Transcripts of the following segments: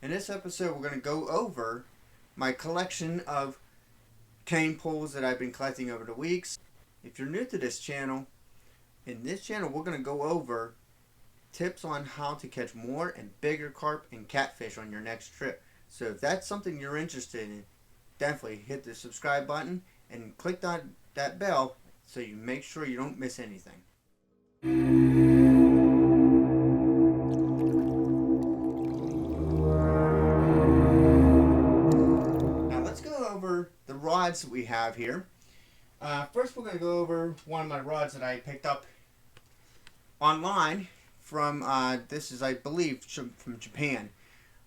In this episode, we're going to go over my collection of cane poles that I've been collecting over the weeks. If you're new to this channel, in this channel we're going to go over tips on how to catch more and bigger carp and catfish on your next trip. So if that's something you're interested in, definitely hit the subscribe button and click that bell so you make sure you don't miss anything. Now let's go over the rods that we have here. First we're going to go over one of my rods that I picked up online from, this is I believe from Japan.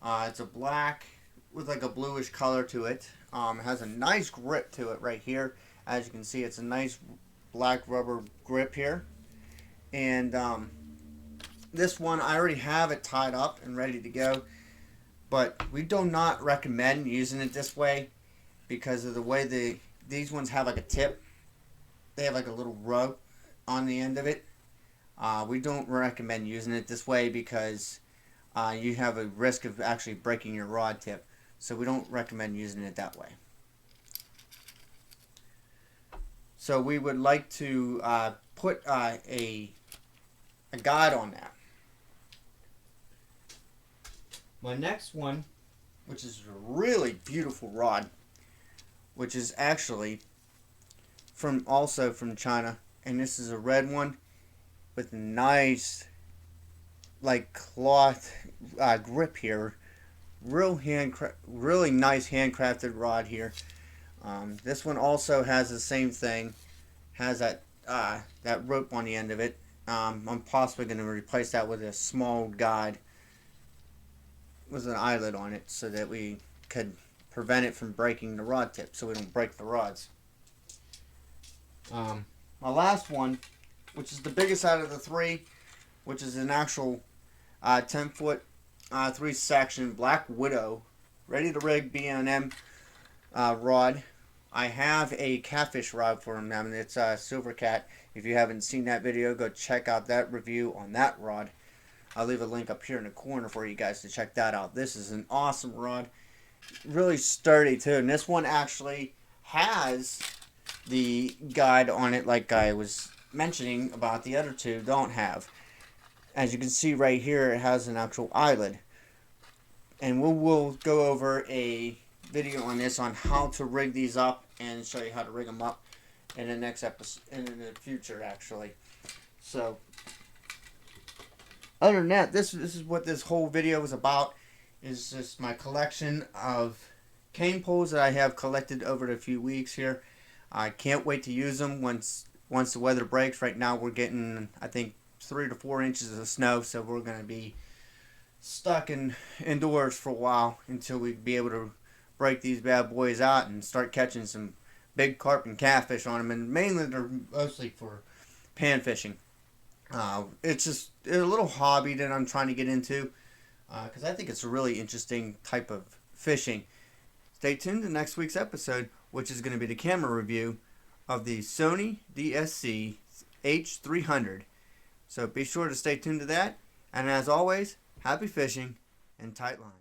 It's a black with like a bluish color to it. It has a nice grip to it right here. As you can see, it's a nice black rubber grip here. And this one, I already have it tied up and ready to go. But we do not recommend using it this way because of the way these ones have like a tip. They have like a little rub on the end of it. We don't recommend using it this way because you have a risk of actually breaking your rod tip. So we don't recommend using it that way. So we would like to put a guide on that. My next one, which is a really beautiful rod, which is actually also from China, and this is a red one with a nice like cloth grip here. Really nice handcrafted rod here. This one also has the same thing, has that rope on the end of it. I'm possibly going to replace that with a small guide with an eyelet on it so that we could prevent it from breaking the rod tip, so we don't break the rods. My last one, which is the biggest out of the three, which is an actual 10-foot 3-section Black Widow ready to rig B&M rod. I have a catfish rod for them, and it's a Silver Cat. If you haven't seen that video, go check out that review on that rod. I'll leave a link up here in the corner for you guys to check that out. This is an awesome rod, really sturdy too, and this one actually has the guide on it like I was mentioning about the other two don't have. As you can see right here, it has an actual eyelet, and we'll go over a video on this on how to rig these up and show you how to rig them up in the next episode, in the future actually. So other than that, this is what this whole video is about, is just my collection of cane poles that I have collected over the few weeks here. I can't wait to use them once the weather breaks. Right now we're getting, I think, 3 to 4 inches of snow, so we're going to be stuck indoors for a while until we be able to break these bad boys out and start catching some big carp and catfish on them. And mainly they're mostly for pan fishing. It's just a little hobby that I'm trying to get into because I think it's a really interesting type of fishing. Stay tuned to next week's episode, which is going to be the camera review of the Sony DSC H300. So be sure to stay tuned to that. And as always, happy fishing and tight line.